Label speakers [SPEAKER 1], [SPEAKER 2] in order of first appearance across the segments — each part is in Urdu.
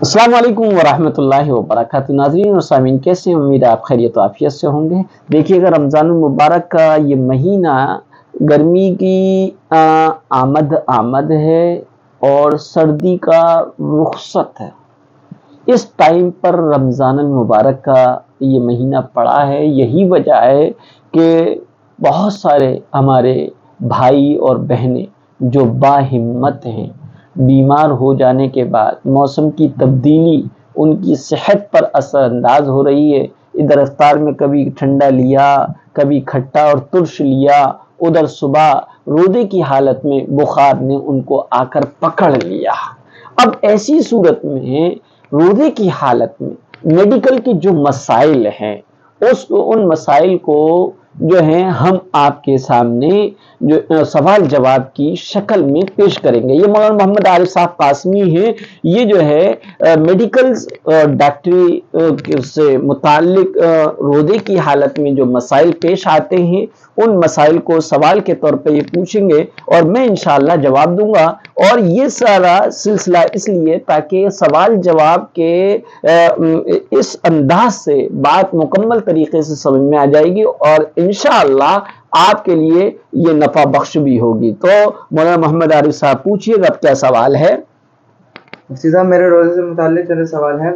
[SPEAKER 1] السلام علیکم ورحمۃ اللہ وبرکاتہ ناظرین اور سامعین، کیسے ہیں؟ امید ہے آپ خیریت و عافیت سے ہوں گے۔ دیکھیے گا، رمضان المبارک کا یہ مہینہ گرمی کی آمد ہے اور سردی کا رخصت ہے۔ اس ٹائم پر رمضان المبارک کا یہ مہینہ پڑا ہے، یہی وجہ ہے کہ بہت سارے ہمارے بھائی اور بہنیں جو باہمت ہیں، بیمار ہو جانے کے بعد موسم کی تبدیلی ان کی صحت پر اثر انداز ہو رہی ہے۔ ادھر افطار میں کبھی ٹھنڈا لیا، کبھی کھٹا اور ترش لیا، ادھر صبح روزے کی حالت میں بخار نے ان کو آ کر پکڑ لیا۔ اب ایسی صورت میں روزے کی حالت میں میڈیکل کے جو مسائل ہیں ان مسائل کو جو ہے ہم آپ کے سامنے جو سوال جواب کی شکل میں پیش کریں گے۔ یہ مولانا محمد عارف صاحب قاسمی ہیں، یہ جو ہے میڈیکل ڈاکٹری سے متعلق روزے کی حالت میں جو مسائل پیش آتے ہیں ان مسائل کو سوال کے طور پہ یہ پوچھیں گے اور میں انشاءاللہ جواب دوں گا۔ اور یہ سارا سلسلہ اس لیے تاکہ سوال جواب کے اس انداز سے بات مکمل طریقے سے سمجھ میں آ جائے گی اور انشاءاللہ آپ کے لیے یہ نفع بخش بھی ہوگی۔ تو مولانا محمد عارف صاحب پوچھئے گا، کیا سوال ہے؟
[SPEAKER 2] مفتی صاحب، میرے روزے سے متعلق میرے سوال ہے۔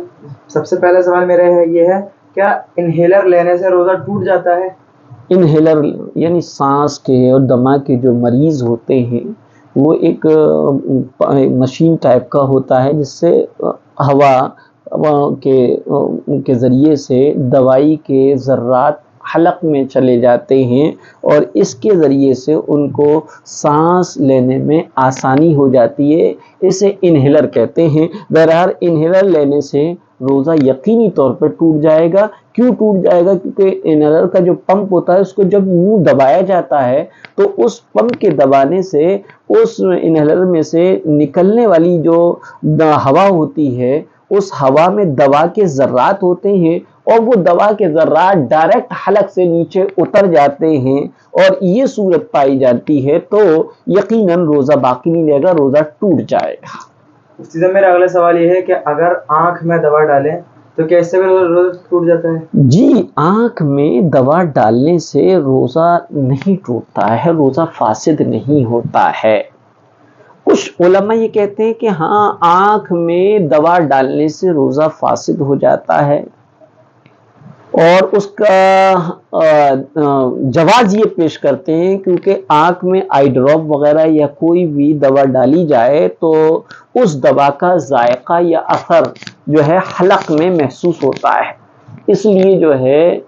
[SPEAKER 2] سب سے پہلا سوال میرا یہ ہے، کیا انہیلر لینے سے روزہ ٹوٹ جاتا ہے؟
[SPEAKER 1] انہیلر یعنی سانس کے اور دمہ کے جو مریض ہوتے ہیں وہ ایک مشین ٹائپ کا ہوتا ہے جس سے ہوا کے ذریعے سے دوائی کے ذرات حلق میں چلے جاتے ہیں اور اس کے ذریعے سے ان کو سانس لینے میں آسانی ہو جاتی ہے، اسے انہیلر کہتے ہیں۔ بہرحال انہیلر لینے سے روزہ یقینی طور پر ٹوٹ جائے گا۔ کیوں ٹوٹ جائے گا؟ کیونکہ انہیلر کا جو پمپ ہوتا ہے اس کو جب یوں دبایا جاتا ہے تو اس پمپ کے دبانے سے اس انہیلر میں سے نکلنے والی جو ہوا ہوتی ہے اس ہوا میں دوا کے ذرات ہوتے ہیں اور وہ دوا کے ذرات ڈائریکٹ حلق سے نیچے اتر جاتے ہیں اور یہ صورت پائی جاتی ہے تو یقیناً روزہ باقی نہیں رہے گا، روزہ ٹوٹ جائے گا۔
[SPEAKER 2] میرا اگلا سوال یہ ہے کہ اگر آنکھ میں دوا ڈالیں تو کیا اس سے بھی روزہ ٹوٹ جاتا ہے؟
[SPEAKER 1] جی، آنکھ میں دوا ڈالنے سے روزہ نہیں ٹوٹتا ہے، روزہ فاسد نہیں ہوتا ہے۔ کچھ علماء یہ کہتے ہیں کہ ہاں، آنکھ میں دوا ڈالنے سے روزہ فاسد ہو جاتا ہے اور اس کا جواز یہ پیش کرتے ہیں کیونکہ آنکھ میں آئی ڈراپ وغیرہ یا کوئی بھی دوا ڈالی جائے تو اس دوا کا ذائقہ یا اثر جو ہے حلق میں محسوس ہوتا ہے، اس لیے جو ہے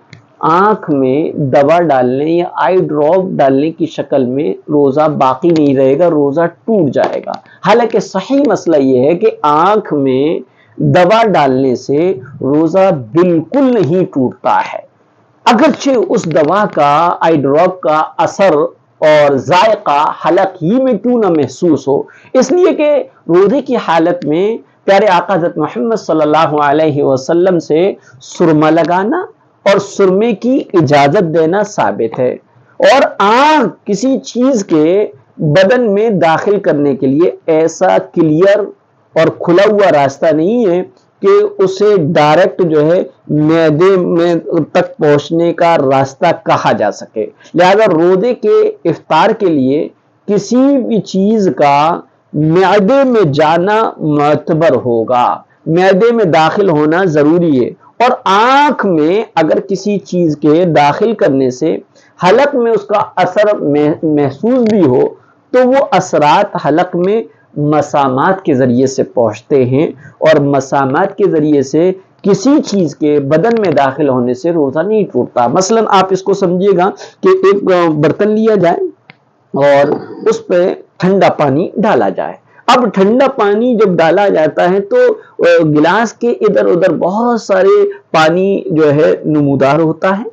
[SPEAKER 1] آنکھ میں دوا ڈالنے یا آئی ڈراپ ڈالنے کی شکل میں روزہ باقی نہیں رہے گا، روزہ ٹوٹ جائے گا۔ حالانکہ صحیح مسئلہ یہ ہے کہ آنکھ میں دوا ڈالنے سے روزہ بالکل نہیں ٹوٹتا ہے، اگرچہ اس دوا کا آئی ڈراپ کا اثر اور ذائقہ حلق ہی میں کیوں نہ محسوس ہو، اس لیے کہ روزے کی حالت میں پیارے آقا حضرت محمد صلی اللہ علیہ وسلم سے سرما لگانا اور سرمے کی اجازت دینا ثابت ہے، اور آنکھ کسی چیز کے بدن میں داخل کرنے کے لیے ایسا کلیئر اور کھلا ہوا راستہ نہیں ہے کہ اسے ڈائریکٹ جو ہے معدے میں تک پہنچنے کا راستہ کہا جا سکے، لہذا روزے کے افطار کے لیے کسی بھی چیز کا معدے میں جانا معتبر ہوگا، معدے میں داخل ہونا ضروری ہے، اور آنکھ میں اگر کسی چیز کے داخل کرنے سے حلق میں اس کا اثر محسوس بھی ہو تو وہ اثرات حلق میں مسامات کے ذریعے سے پہنچتے ہیں اور مسامات کے ذریعے سے کسی چیز کے بدن میں داخل ہونے سے روزہ نہیں ٹوٹتا۔ مثلا آپ اس کو سمجھیے گا کہ ایک برتن لیا جائے اور اس پہ ٹھنڈا پانی ڈالا جائے، اب ٹھنڈا پانی جب ڈالا جاتا ہے تو گلاس کے ادھر ادھر بہت سارے پانی جو ہے نمودار ہوتا ہے،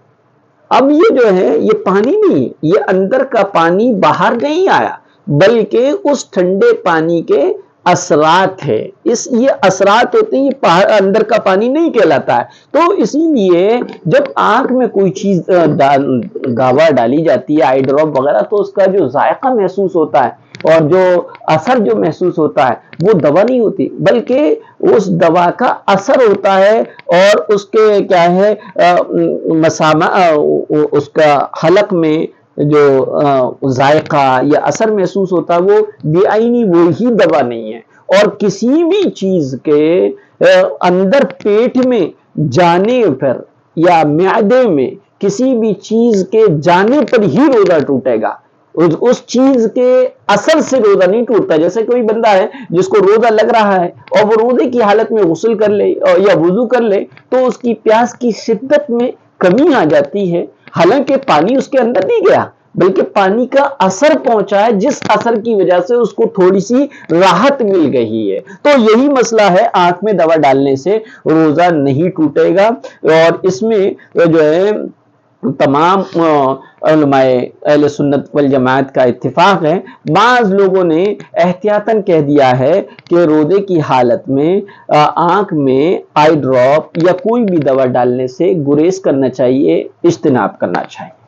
[SPEAKER 1] اب یہ جو ہے یہ پانی نہیں، یہ اندر کا پانی باہر نہیں آیا بلکہ اس ٹھنڈے پانی کے اثرات ہے، یہ اثرات ہوتے ہیں، یہ اندر کا پانی نہیں کہلاتا ہے۔ تو اسی لیے جب آنکھ میں کوئی چیز دوا ڈالی جاتی ہے آئی ڈراپ وغیرہ تو اس کا جو ذائقہ محسوس ہوتا ہے اور جو اثر جو محسوس ہوتا ہے وہ دوا نہیں ہوتی، بلکہ اس دوا کا اثر ہوتا ہے، اور اس کے کیا ہے مسامہ اس کا حلق میں جو ذائقہ یا اثر محسوس ہوتا ہے وہ بے آئینی وہی دوا نہیں ہے۔ اور کسی بھی چیز کے اندر پیٹ میں جانے پر یا معدے میں کسی بھی چیز کے جانے پر ہی روزہ ٹوٹے گا، اس چیز کے اثر سے روزہ نہیں ٹوٹتا۔ جیسے کوئی بندہ ہے جس کو روزہ لگ رہا ہے اور وہ روزے کی حالت میں غسل کر لے یا وضو کر لے تو اس کی پیاس کی شدت میں کمی آ جاتی ہے، حالانکہ پانی اس کے اندر نہیں گیا بلکہ پانی کا اثر پہنچا ہے، جس اثر کی وجہ سے اس کو تھوڑی سی راحت مل گئی ہے۔ تو یہی مسئلہ ہے، آنکھ میں دوا ڈالنے سے روزہ نہیں ٹوٹے گا، اور اس میں جو ہے تمام علماء اہل سنت والجماعت کا اتفاق ہے۔ بعض لوگوں نے احتیاطاً کہہ دیا ہے کہ روزے کی حالت میں آنکھ میں آئی ڈراپ یا کوئی بھی دوا ڈالنے سے گریز کرنا چاہیے، اجتناب کرنا چاہیے۔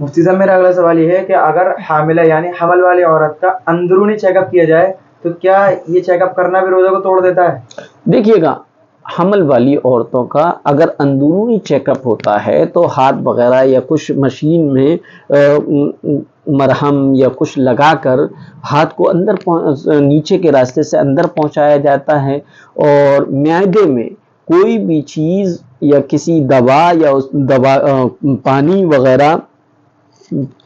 [SPEAKER 2] مفتی صاحب میرا اگلا سوال یہ ہے کہ اگر حاملہ یعنی حمل والی عورت کا اندرونی چیک اپ کیا جائے تو کیا یہ چیک اپ کرنا بھی روزے کو توڑ دیتا ہے؟
[SPEAKER 1] دیکھیے گا، حمل والی عورتوں کا اگر اندرونی چیک اپ ہوتا ہے تو ہاتھ وغیرہ یا کچھ مشین میں مرہم یا کچھ لگا کر ہاتھ کو اندر نیچے کے راستے سے اندر پہنچایا جاتا ہے، اور معدے میں کوئی بھی چیز یا کسی دوا یا دوا پانی وغیرہ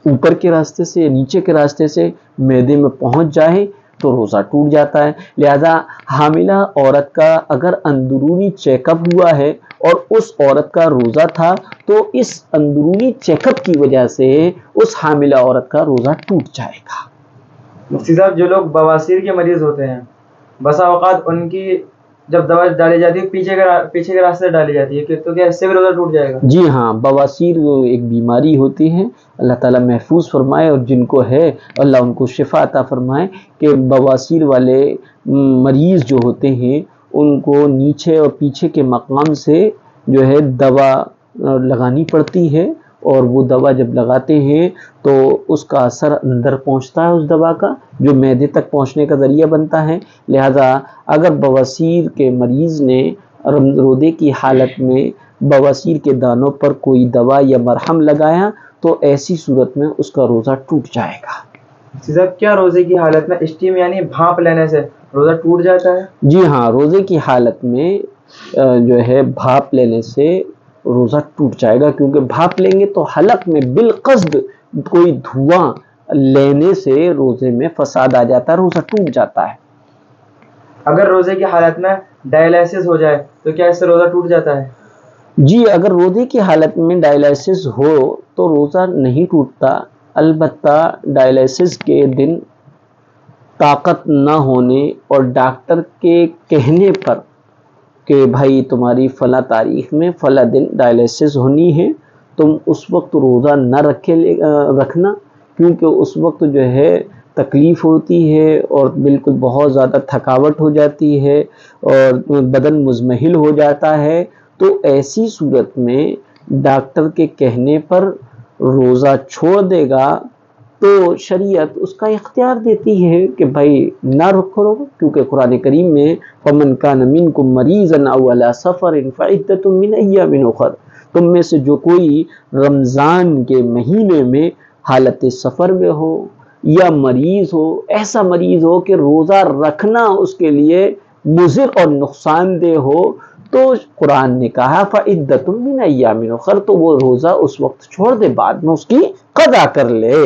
[SPEAKER 1] اوپر کے راستے سے یا نیچے کے راستے سے معدے میں پہنچ جائے تو روزہ ٹوٹ جاتا ہے۔ لہذا حاملہ عورت کا اگر اندرونی چیک اپ ہوا ہے اور اس عورت کا روزہ تھا تو اس اندرونی چیک اپ کی وجہ سے اس حاملہ عورت کا روزہ ٹوٹ جائے گا۔
[SPEAKER 2] مفتی صاحب جو لوگ بواسیر کے مریض ہوتے ہیں بسا اوقات ان کی جب دوا ڈالی جاتی ہے پیچھے کے راستے سے ڈالی جاتی ہے تو کیا اس سے بھی روزہ ٹوٹ جائے گا؟
[SPEAKER 1] جی ہاں، بواسیر ایک بیماری ہوتی ہے، اللہ تعالیٰ محفوظ فرمائے، اور جن کو ہے اللہ ان کو شفا عطا فرمائے، کہ بواسیر والے مریض جو ہوتے ہیں ان کو نیچے اور پیچھے کے مقام سے جو ہے دوا لگانی پڑتی ہے، اور وہ دوا جب لگاتے ہیں تو اس کا اثر اندر پہنچتا ہے، اس دوا کا جو معدے تک پہنچنے کا ذریعہ بنتا ہے۔ لہذا اگر بواسیر کے مریض نے روزے کی حالت میں بواسیر کے دانوں پر کوئی دوا یا مرہم لگایا تو ایسی صورت میں اس کا روزہ ٹوٹ جائے گا۔
[SPEAKER 2] صاحب کیا روزے کی حالت میں اسٹیم یعنی بھاپ لینے سے روزہ ٹوٹ جاتا ہے؟
[SPEAKER 1] جی ہاں، روزے کی حالت میں جو ہے بھاپ لینے سے روزہ ٹوٹ جائے گا، کیونکہ بھاپ لیں گے تو حلق میں بالقصد کوئی دھواں لینے سے روزے میں فساد آ جاتا ہے، روزہ ٹوٹ جاتا ہے۔
[SPEAKER 2] اگر روزے کی حالت میں ڈائلائسس ہو جائے تو کیا اس سے روزہ ٹوٹ جاتا ہے؟
[SPEAKER 1] جی، اگر روزے کی حالت میں ڈائلائسس ہو تو روزہ نہیں ٹوٹتا، البتہ ڈائلائسس کے دن طاقت نہ ہونے اور ڈاکٹر کے کہنے پر کہ بھائی تمہاری فلاں تاریخ میں فلاں دن ڈائلائسس ہونی ہے، تم اس وقت روزہ نہ رکھنا، کیونکہ اس وقت جو ہے تکلیف ہوتی ہے اور بالکل بہت زیادہ تھکاوٹ ہو جاتی ہے اور بدن مزمحل ہو جاتا ہے۔ تو ایسی صورت میں ڈاکٹر کے کہنے پر روزہ چھوڑ دے گا تو شریعت اس کا اختیار دیتی ہے کہ بھائی نہ رکھو، کیونکہ قرآن کریم میں فَمَنْ كَانَ مِنْكُمْ مَرِيضًا أَوْ عَلَىٰ سَفَرٍ فَعِدَّةٌ مِّنْ أَيَّامٍ أُخَرَ، تم میں سے جو کوئی رمضان کے مہینے میں حالت سفر میں ہو یا مریض ہو، ایسا مریض ہو کہ روزہ رکھنا اس کے لیے مضر اور نقصان دہ ہو، تو قرآن نے کہا فَعِدَّةٌ مِّنْ أَيَّامٍ أُخَرَ، تو وہ روزہ اس وقت چھوڑ دے، بعد میں اس کی قضا کر لے۔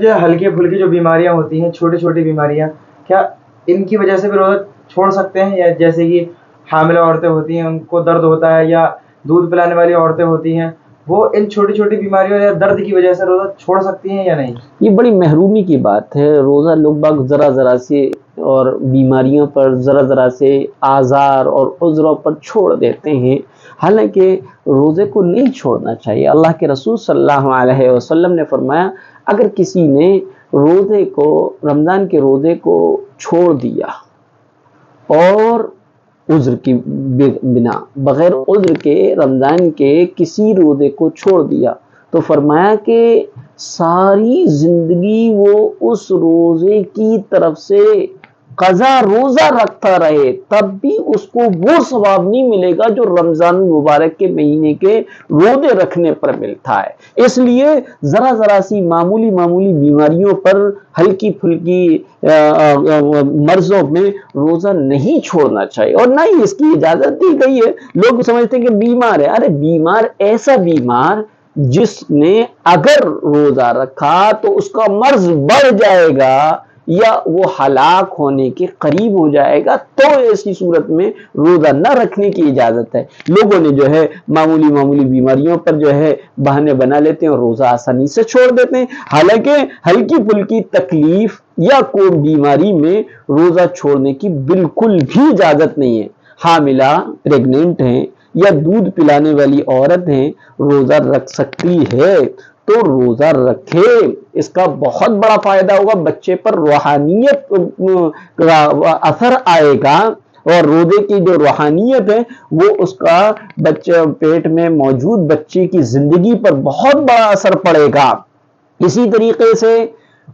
[SPEAKER 2] جو ہلکی پھلکی جو بیماریاں ہوتی ہیں، چھوٹی چھوٹی بیماریاں، کیا ان کی وجہ سے بھی روزہ چھوڑ سکتے ہیں؟ یا جیسے کہ حاملہ عورتیں ہوتی ہیں ان کو درد ہوتا ہے، یا دودھ پلانے والی عورتیں ہوتی ہیں، وہ ان چھوٹی چھوٹی بیماریوں یا درد کی وجہ سے روزہ چھوڑ سکتی ہیں یا نہیں؟
[SPEAKER 1] یہ بڑی محرومی کی بات ہے، روزہ لوگ باگ ذرا سے اور بیماریوں پر ذرا سے آزار اور عذروں پر چھوڑ دیتے ہیں، حالانکہ روزے کو نہیں چھوڑنا چاہیے۔ اللہ کے رسول صلی اللہ علیہ وسلم نے فرمایا اگر کسی نے روزے کو، رمضان کے روزے کو چھوڑ دیا اور عذر کی بنا، بغیر عذر کے رمضان کے کسی روزے کو چھوڑ دیا، تو فرمایا کہ ساری زندگی وہ اس روزے کی طرف سے قضا روزہ رکھتا رہے تب بھی اس کو وہ ثواب نہیں ملے گا جو رمضان المبارک کے مہینے کے روزے رکھنے پر ملتا ہے۔ اس لیے ذرا سی معمولی بیماریوں پر، ہلکی پھلکی مرضوں میں روزہ نہیں چھوڑنا چاہیے، اور نہ ہی اس کی اجازت دی گئی ہے۔ لوگ سمجھتے ہیں کہ بیمار ہے، ارے بیمار ایسا بیمار جس نے اگر روزہ رکھا تو اس کا مرض بڑھ جائے گا یا وہ ہلاک ہونے کے قریب ہو جائے گا، تو ایسی صورت میں روزہ نہ رکھنے کی اجازت ہے۔ لوگوں نے جو ہے معمولی بیماریوں پر جو ہے بہانے بنا لیتے ہیں اور روزہ آسانی سے چھوڑ دیتے ہیں، حالانکہ ہلکی پھلکی تکلیف یا کوئی بیماری میں روزہ چھوڑنے کی بالکل بھی اجازت نہیں ہے۔ حاملہ، پریگننٹ ہیں یا دودھ پلانے والی عورت ہیں، روزہ رکھ سکتی ہے تو روزہ رکھے، اس کا بہت بڑا فائدہ ہوگا، بچے پر روحانیت کا اثر آئے گا، اور روزے کی جو روحانیت ہے وہ اس کا بچے پیٹ میں موجود بچے کی زندگی پر بہت بڑا اثر پڑے گا۔ اسی طریقے سے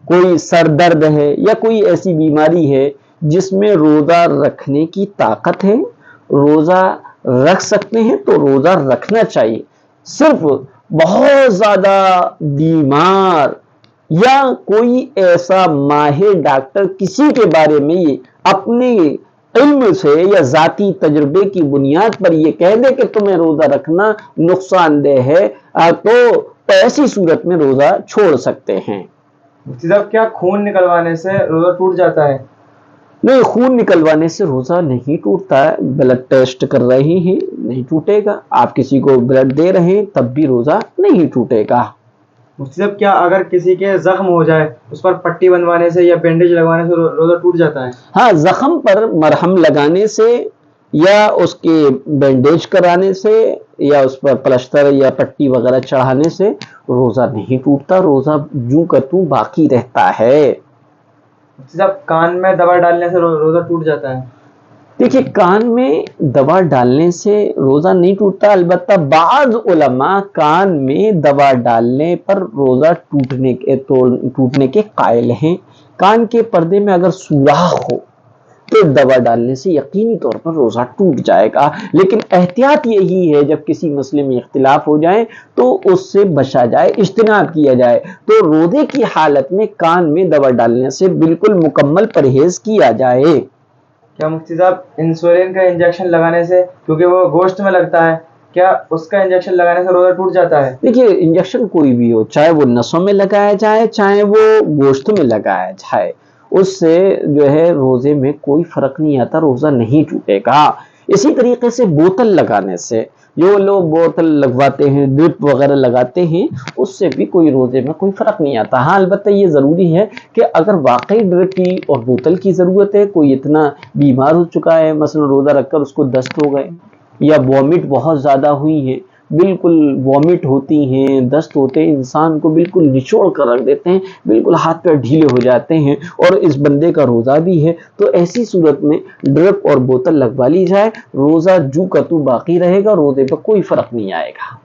[SPEAKER 1] کوئی سر درد ہے یا کوئی ایسی بیماری ہے جس میں روزہ رکھنے کی طاقت ہے، روزہ رکھ سکتے ہیں تو روزہ رکھنا چاہیے۔ صرف بہت زیادہ بیمار یا کوئی ایسا ماہر ڈاکٹر کسی کے بارے میں یہ اپنے علم سے یا ذاتی تجربے کی بنیاد پر یہ کہہ دے کہ تمہیں روزہ رکھنا نقصان دہ ہے، تو ایسی صورت میں روزہ چھوڑ سکتے ہیں۔
[SPEAKER 2] مفتی صاحب، کیا خون نکلوانے سے روزہ ٹوٹ جاتا ہے؟
[SPEAKER 1] نہیں، خون نکلوانے سے روزہ نہیں ٹوٹتا ہے، بلڈ ٹیسٹ کر رہے ہیں نہیں ٹوٹے گا، آپ کسی کو بلڈ دے رہے ہیں تب بھی روزہ نہیں ٹوٹے گا۔
[SPEAKER 2] مفتی صاحب، کیا اگر کسی کے زخم ہو جائے اس پر پٹی بنوانے سے یا بینڈیج لگوانے سے روزہ ٹوٹ جاتا ہے؟
[SPEAKER 1] ہاں، زخم پر مرہم لگانے سے یا اس کے بینڈیج کرانے سے یا اس پر پلسٹر یا پٹی وغیرہ چڑھانے سے روزہ نہیں ٹوٹتا، روزہ جوں کا توں باقی رہتا ہے۔
[SPEAKER 2] مفتی صاحب، کان میں دوا ڈالنے سے روزہ ٹوٹ جاتا ہے؟
[SPEAKER 1] دیکھیے، کان میں دوا ڈالنے سے روزہ نہیں ٹوٹتا، البتہ بعض علماء کان میں دوا ڈالنے پر روزہ ٹوٹنے کے قائل ہیں۔ کان کے پردے میں اگر سوراخ ہو تو دوا ڈالنے سے یقینی طور پر روزہ ٹوٹ جائے گا، لیکن احتیاط یہی ہے جب کسی مسئلے میں اختلاف ہو جائے تو اس سے بچا جائے، اجتناب کیا جائے۔ تو روزے کی حالت میں کان میں دوا ڈالنے سے بالکل مکمل پرہیز کیا جائے۔
[SPEAKER 2] کیا مفتی صاحب انسولین کا انجیکشن لگانے سے، کیونکہ وہ گوشت میں لگتا ہے، کیا اس کا انجیکشن لگانے سے روزہ ٹوٹ جاتا ہے؟
[SPEAKER 1] دیکھیے، انجیکشن کوئی بھی ہو، چاہے وہ نسوں میں لگایا جائے چاہے وہ گوشت میں لگایا جائے، اس سے جو ہے روزے میں کوئی فرق نہیں آتا، روزہ نہیں ٹوٹے گا۔ اسی طریقے سے بوتل لگانے سے، جو لوگ بوتل لگواتے ہیں، ڈرپ وغیرہ لگاتے ہیں، اس سے بھی کوئی روزے میں کوئی فرق نہیں آتا۔ ہاں، البتہ یہ ضروری ہے کہ اگر واقعی ڈرپ کی اور بوتل کی ضرورت ہے، کوئی اتنا بیمار ہو چکا ہے، مثلا روزہ رکھ کر اس کو دست ہو گئے یا وامٹ بہت زیادہ ہوئی ہے، بالکل وامٹ ہوتی ہیں، دست ہوتے ہیں، انسان کو بالکل نچوڑ کر رکھ دیتے ہیں، بالکل ہاتھ پیر ڈھیلے ہو جاتے ہیں، اور اس بندے کا روزہ بھی ہے، تو ایسی صورت میں ڈرپ اور بوتل لگوا لی جائے، روزہ جو کا تو باقی رہے گا، روزے پر کوئی فرق نہیں آئے گا۔